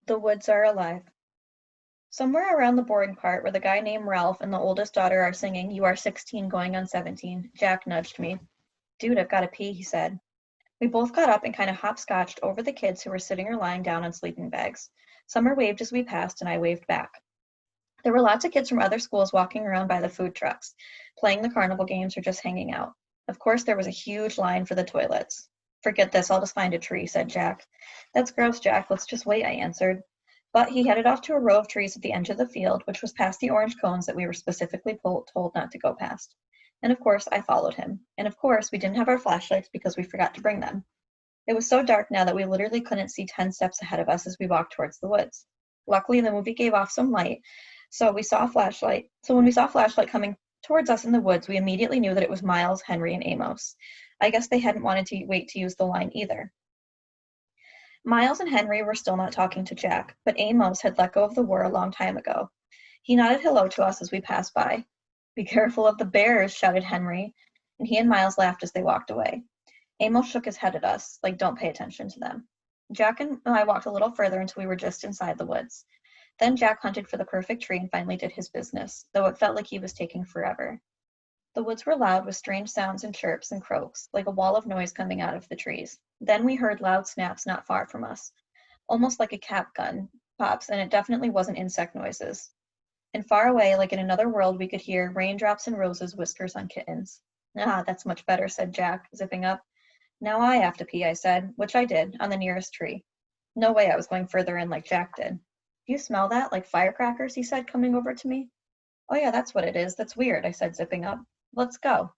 The woods are alive. Somewhere around the boring part where the guy named Ralph and the oldest daughter are singing "You Are 16 Going on 17," Jack nudged me. "Dude, I've gotta pee," he said. We both got up and kind of hopscotched over the kids who were sitting or lying down on sleeping bags. Summer waved as we passed, and I waved back. There were lots of kids from other schools walking around by the food trucks, playing the carnival games or just hanging out. Of course, there was a huge line for the toilets. "Forget this, I'll just find a tree," said Jack. "That's gross, Jack. Let's just wait," I answered. But he headed off to a row of trees at the edge of the field, which was past the orange cones that we were specifically told not to go past. And of course, I followed him. And of course, we didn't have our flashlights because we forgot to bring them. It was so dark now that we literally couldn't see 10 steps ahead of us as we walked towards the woods. Luckily, the movie gave off some light, so we saw a flashlight. So when we saw a flashlight coming towards us in the woods, we immediately knew that it was Miles, Henry, and Amos. I guess they hadn't wanted to wait to use the line either. Miles and Henry were still not talking to Jack, but Amos had let go of the war a long time ago. He nodded hello to us as we passed by. "Be careful of the bears," shouted Henry, and he and Miles laughed as they walked away. Amos shook his head at us, like, don't pay attention to them. Jack and I walked a little further until we were just inside the woods. Then Jack hunted for the perfect tree and finally did his business, though it felt like he was taking forever. The woods were loud with strange sounds and chirps and croaks, like a wall of noise coming out of the trees. Then we heard loud snaps not far from us, almost like a cap gun pops, and it definitely wasn't insect noises. And far away, like in another world, we could hear "raindrops and roses, whiskers on kittens." "Ah, that's much better," said Jack, zipping up. "Now I have to pee," I said, which I did, on the nearest tree. No way I was going further in like Jack did. "Do you smell that, like firecrackers?" he said, coming over to me. "Oh yeah, that's what it is. That's weird," I said, zipping up. "Let's go."